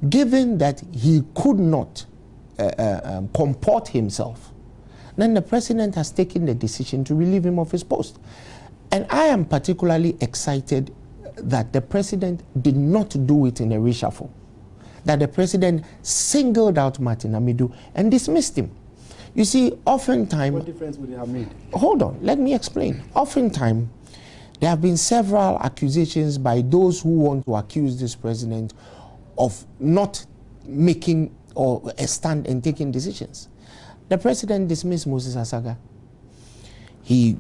given that he could not comport himself, then the president has taken the decision to relieve him of his post. And I am particularly excited that the president did not do it in a reshuffle, that the president singled out Martin Aidoo and dismissed him. You see, oftentimes... What difference would it have made? Hold on, let me explain. Oftentimes, there have been several accusations by those who want to accuse this president of not making or a stand and taking decisions. The president dismissed Moses Asaga. He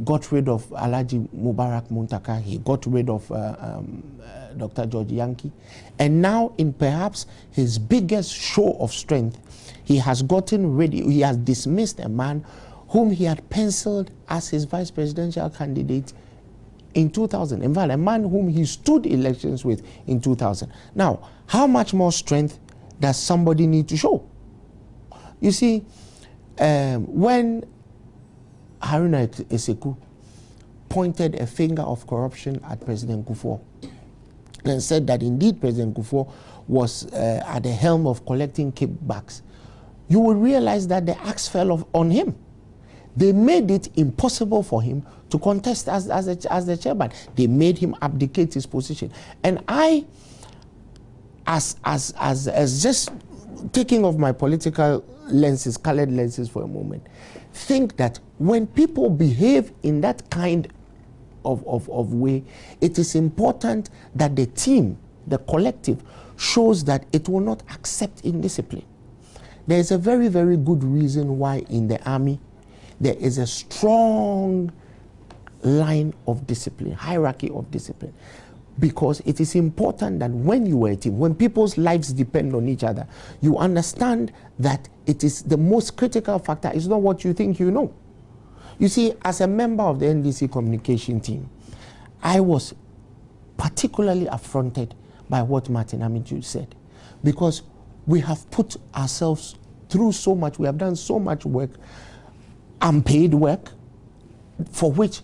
got rid of Alhaji Mubarak Muntaka. He got rid of Dr. George Yankee. And now, in perhaps his biggest show of strength, he has gotten ready, he has dismissed a man whom he had penciled as his vice presidential candidate in 2000. In fact, a man whom he stood elections with in 2000. Now, how much more strength does somebody need to show? You see, when Haruna Eseku pointed a finger of corruption at President Duffuor and said that indeed President Duffuor was at the helm of collecting kickbacks, you will realize that the axe fell on him. They made it impossible for him to contest as the chairman. They made him abdicate his position. And I, as just taking off my political lenses, colored lenses for a moment, think that when people behave in that kind of way, it is important that the team, the collective, shows that it will not accept indiscipline. There is a very, very good reason why in the army there is a strong line of discipline, hierarchy of discipline. Because it is important that when you are a team, when people's lives depend on each other, you understand that it is the most critical factor is not what you think you know. You see, as a member of the NDC communication team, I was particularly affronted by what Martin Aidoo said, because we have put ourselves through so much, we have done so much work, unpaid work, for which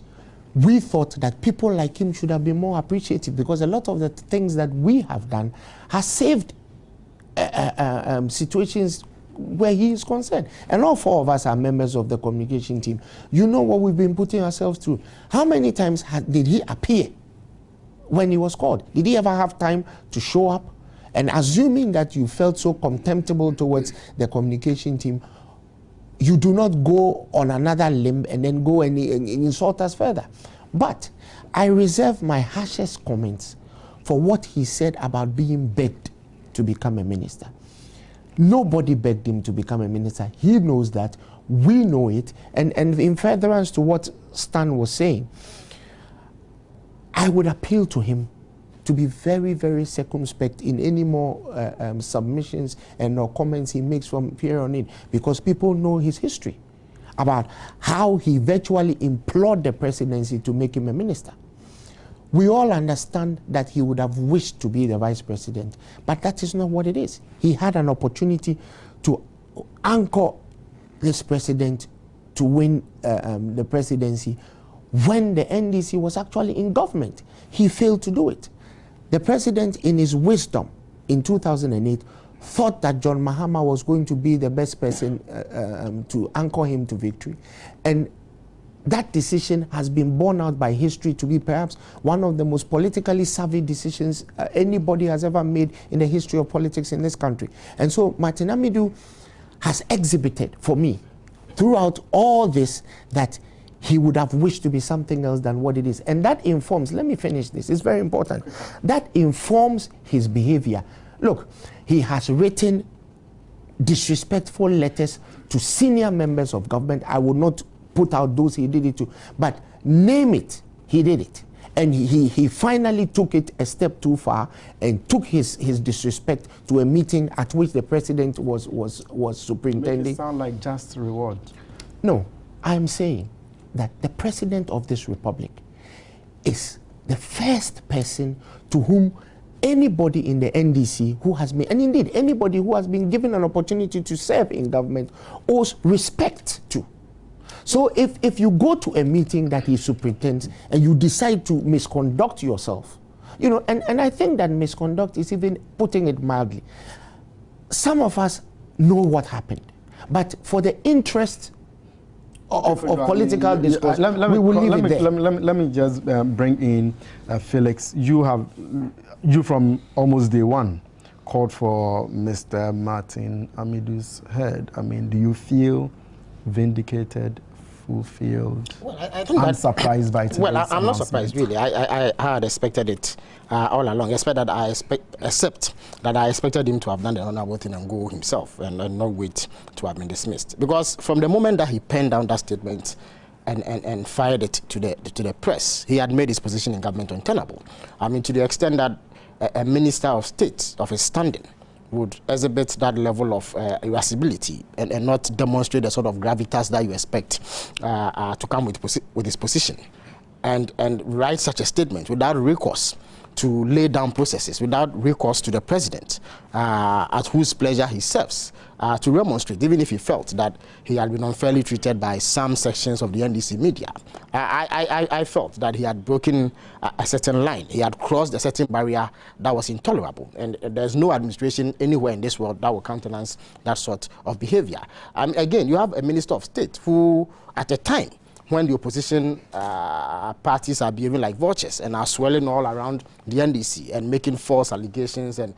we thought that people like him should have been more appreciative, because a lot of the things that we have done has saved situations where he is concerned. And all four of us are members of the communication team. You know what we've been putting ourselves through. How many times did he appear when he was called? Did he ever have time to show up? And assuming that you felt so contemptible towards the communication team, you do not go on another limb and then go and insult us further. But I reserve my harshest comments for what he said about being begged to become a minister. Nobody begged him to become a minister. He knows that. We know it. And in furtherance to what Stan was saying, I would appeal to him to be very, very circumspect in any more submissions and or comments he makes from here on in, because people know his history about how he virtually implored the presidency to make him a minister. We all understand that he would have wished to be the vice president, but that is not what it is. He had an opportunity to anchor this president to win the presidency when the NDC was actually in government. He failed to do it. The president, in his wisdom, in 2008, thought that John Mahama was going to be the best person to anchor him to victory. And that decision has been borne out by history to be perhaps one of the most politically savvy decisions anybody has ever made in the history of politics in this country. And so Martin Aidoo has exhibited, for me, throughout all this, that he would have wished to be something else than what it is. And that informs, let me finish this, it's very important. That informs his behavior. Look, he has written disrespectful letters to senior members of government. I will not put out those he did it to, but name it, he did it. And he finally took it a step too far and took his disrespect to a meeting at which the president was superintending. Make it sound like just reward. No, I'm saying that the president of this republic is the first person to whom anybody in the NDC who has been, and indeed anybody who has been given an opportunity to serve in government, owes respect to. So if you go to a meeting that he superintends and you decide to misconduct yourself, You know, and I think that misconduct is even putting it mildly. Some of us know what happened, but for the interest of political discourse, we will leave it there. Let me just bring in Felix. You from almost day one called for Mr. Martin Aidoo's head. I mean, do you feel vindicated, fulfilled, well, I think unsurprised by today's Well, I'm not surprised, really. I had expected it all along, except that I expected him to have done the honorable thing and go himself and not wait to have been dismissed. Because from the moment that he penned down that statement and fired it to the press, he had made his position in government untenable. I mean, to the extent that a minister of state of his standing would exhibit that level of irascibility and not demonstrate the sort of gravitas that you expect to come with his position, and write such a statement without recourse to lay down processes, without recourse to the president, at whose pleasure he serves, to remonstrate, even if he felt that he had been unfairly treated by some sections of the NDC media. I felt that he had broken a certain line. He had crossed a certain barrier that was intolerable. And there's no administration anywhere in this world that will countenance that sort of behavior. Again, you have a minister of state who, at a time when the opposition parties are behaving like vultures and are swelling all around the NDC and making false allegations and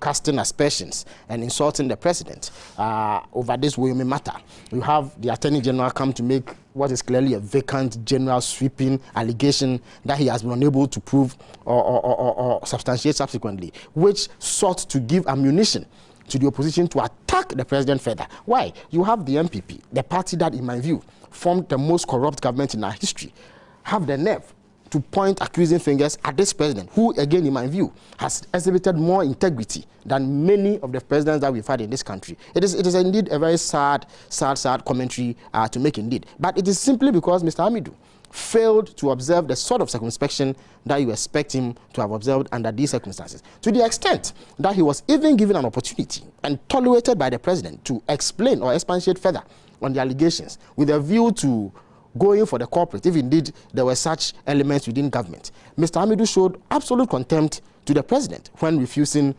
casting aspersions and insulting the president over this Woyome matter. You have the Attorney General come to make what is clearly a vacant general sweeping allegation that he has been unable to prove or substantiate subsequently, which sought to give ammunition to the opposition to attack the president further. Why? You have the MPP, the party that, in my view, formed the most corrupt government in our history, have the nerve to point accusing fingers at this president, who, again, in my view, has exhibited more integrity than many of the presidents that we've had in this country. It is indeed a very sad commentary to make indeed. But it is simply because Mr. Aidoo failed to observe the sort of circumspection that you expect him to have observed under these circumstances, to the extent that he was even given an opportunity and tolerated by the president to explain or expatiate further on the allegations with a view to going for the corporate, if indeed there were such elements within government. Mr. Aidoo showed absolute contempt to the president when refusing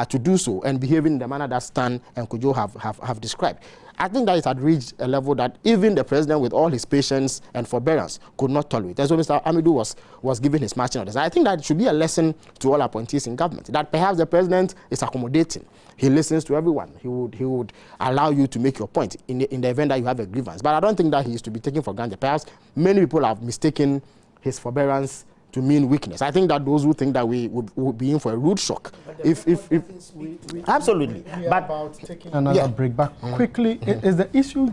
to do so and behaving in the manner that Stan and Kojo have described. I think that it had reached a level that even the president, with all his patience and forbearance, could not tolerate. And so Mr. Aidoo was given his marching orders. And I think that it should be a lesson to all appointees in government, that perhaps the president is accommodating. He listens to everyone. He would allow you to make your point in the event that you have a grievance. But I don't think that he is to be taken for granted. Perhaps many people have mistaken his forbearance to mean weakness. I think that those who think that we would be in for a rude shock. Absolutely. But about taking another break, but quickly, is the issue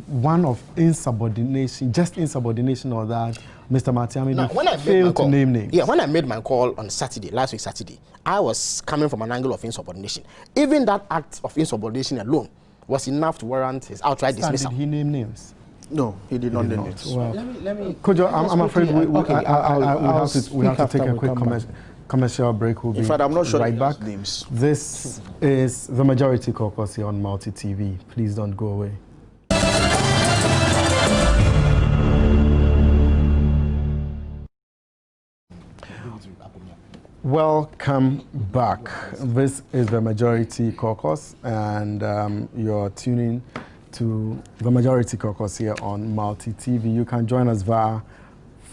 one of insubordination, just insubordination, or that Mr. Martin Aidoo failed to name names? Yeah, when I made my call on Saturday, last week Saturday, I was coming from an angle of insubordination. Even that act of insubordination alone was enough to warrant his outright dismissal. Did he name names? No, he did not name names. Well, let me Kojo, I'm afraid we have to take a quick commercial break. We'll be I'm not sure right back. Names. This is the Majority Caucus here on Multi TV. Please don't go away. Welcome back. This is the Majority Caucus, and you're tuning to the Majority Caucus here on Multi TV. You can join us via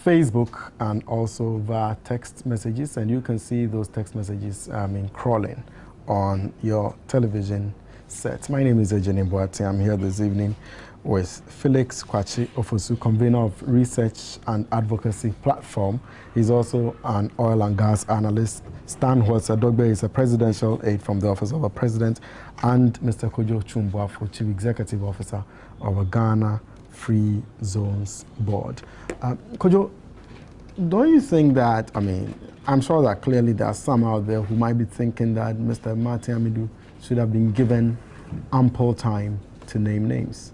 Facebook and also via text messages, and you can see those text messages crawling on your television set. My name is Ejene Boakye. I'm here this evening with Felix Kwabena Duffuor, convener of Research and Advocacy Platform. He's also an oil and gas analyst. Stan Dogbe is a presidential aide from the Office of the President, and Mr. Kojo Boakye, Chief Executive Officer of the Ghana Free Zones Board. Kojo, don't you think that, I'm sure that clearly there are some out there who might be thinking that Mr. Martin Aidoo should have been given ample time to name names?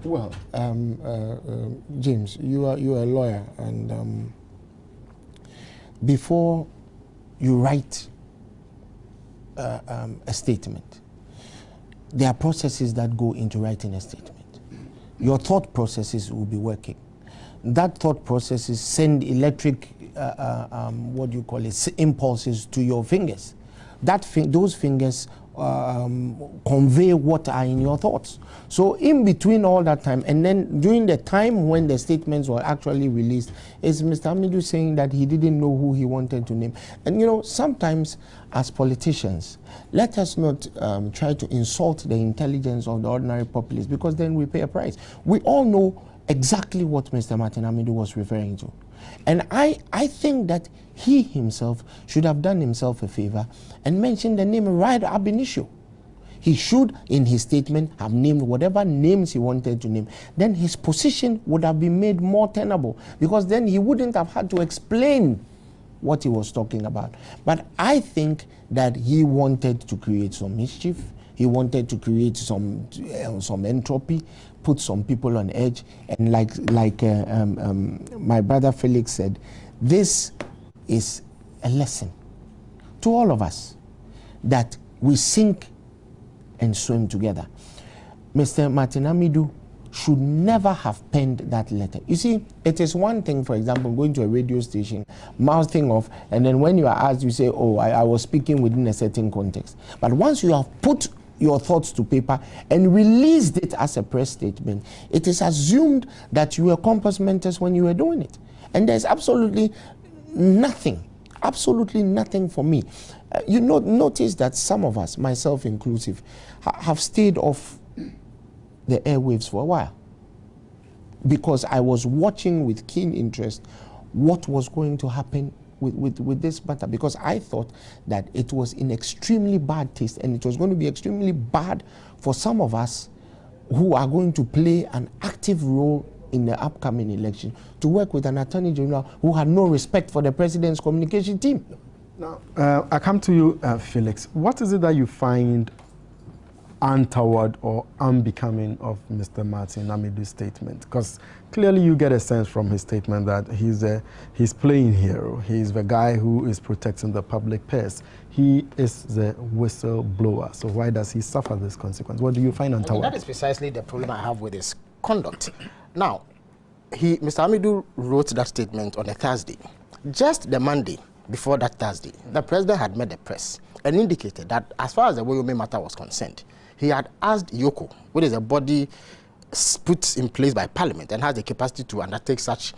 Well, James, you are a lawyer, and before you write a statement, there are processes that go into writing a statement. Your thought processes will be working. That thought processes send electric what do you call it, impulses to your fingers. Those fingers convey what are in your thoughts. So in between all that time, and then during the time when the statements were actually released, is Mr. Aidoo saying that he didn't know who he wanted to name. And you know, sometimes as politicians, let us not try to insult the intelligence of the ordinary populace, because then we pay a price. We all know exactly what Mr. Martin Aidoo was referring to. And I think that he himself should have done himself a favor and mentioned the name right ab initio. He should, in his statement, have named whatever names he wanted to name. Then his position would have been made more tenable, because then he wouldn't have had to explain what he was talking about. But I think that he wanted to create some mischief. He wanted to create some entropy, put some people on edge. And like my brother Felix said, this is a lesson to all of us, that we sink and swim together. Mr. Martin Aidoo should never have penned that letter. You see, it is one thing, for example, going to a radio station, mouthing off, and then when you are asked, you say, oh, I was speaking within a certain context. But once you have put your thoughts to paper and released it as a press statement, it is assumed that you were compos mentis when you were doing it. And there's absolutely nothing for me. You notice that some of us, myself inclusive, have stayed off the airwaves for a while, because I was watching with keen interest what was going to happen with this matter, because I thought that it was in extremely bad taste, and it was going to be extremely bad for some of us who are going to play an active role in the upcoming election, to work with an attorney general who had no respect for the president's communication team. Now, I come to you, Felix. What is it that you find untoward or unbecoming of Mr. Martin Aidoo's statement? Because clearly you get a sense from his statement that he's playing hero. He's the guy who is protecting the public purse. He is the whistleblower. So why does he suffer this consequence? What do you find untoward? That is precisely the problem I have with his conduct. Now, Mr. Aidoo wrote that statement on a Thursday. Just the Monday before that Thursday, the president had met the press and indicated that as far as the Woyome matter was concerned, he had asked Yoko, which is a body put in place by Parliament and has the capacity to undertake such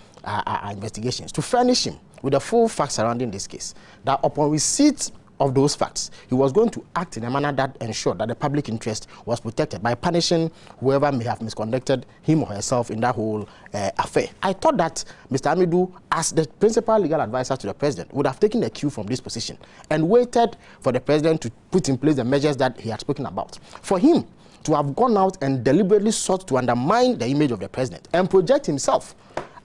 investigations, to furnish him with the full facts surrounding this case, that upon receipt of those facts, he was going to act in a manner that ensured that the public interest was protected by punishing whoever may have misconducted him or herself in that whole affair. I thought that Mr. Aidoo, as the principal legal advisor to the president, would have taken a cue from this position and waited for the president to put in place the measures that he had spoken about. For him to have gone out and deliberately sought to undermine the image of the president and project himself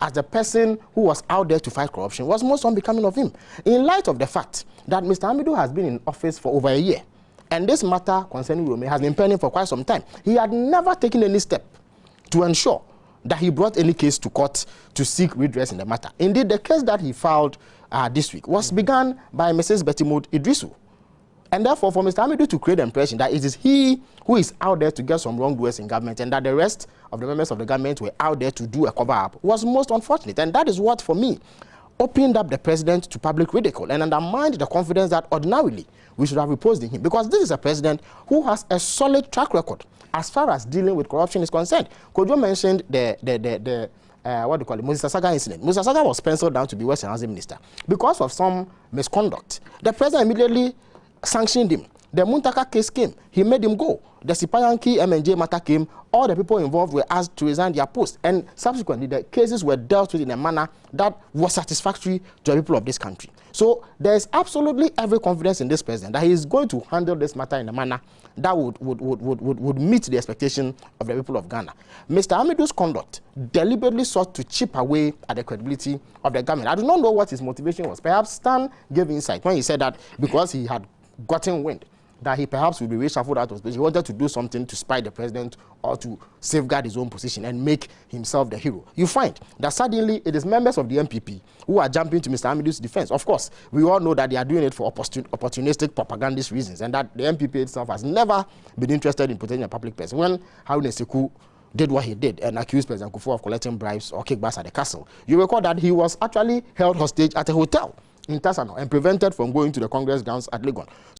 as the person who was out there to fight corruption was most unbecoming of him, in light of the fact that Mr. Aidoo has been in office for over a year, and this matter concerning Woyome has been pending for quite some time. He had never taken any step to ensure that he brought any case to court to seek redress in the matter. Indeed, the case that he filed this week was begun by Mrs. Betty Maud Idrisu. And therefore, for Mr. Aidoo to create the impression that it is he who is out there to get some wrongdoers in government and that the rest of the members of the government were out there to do a cover-up was most unfortunate. And that is what, for me, opened up the president to public ridicule and undermined the confidence that ordinarily we should have reposed in him. Because this is a president who has a solid track record as far as dealing with corruption is concerned. Kojo mentioned what do you call it, Moses Asaga incident. Moses Asaga was penciled down to be Western Housing Minister. Because of some misconduct, the president immediately sanctioned him. The Muntaka case came. He made him go. The Sipayanki MNJ matter came. All the people involved were asked to resign their post. And subsequently, the cases were dealt with in a manner that was satisfactory to the people of this country. So there is absolutely every confidence in this president that he is going to handle this matter in a manner that would meet the expectation of the people of Ghana. Mr. Aidoo's conduct deliberately sought to chip away at the credibility of the government. I do not know what his motivation was. Perhaps Stan gave insight when he said that because he had gotten wind that he perhaps would be reshuffled out of space. He wanted to do something to spite the president or to safeguard his own position and make himself the hero. You find that suddenly it is members of the MPP who are jumping to Mr. Aidoo's defense. Of course, we all know that they are doing it for opportunistic propagandist reasons and that the MPP itself has never been interested in protecting the public person. When Haruna Seku did what he did and accused President Duffuor of collecting bribes or kickbacks at the castle, you recall that he was actually held hostage at a hotel in Tasano and prevented from going to the Congress grounds at Legon.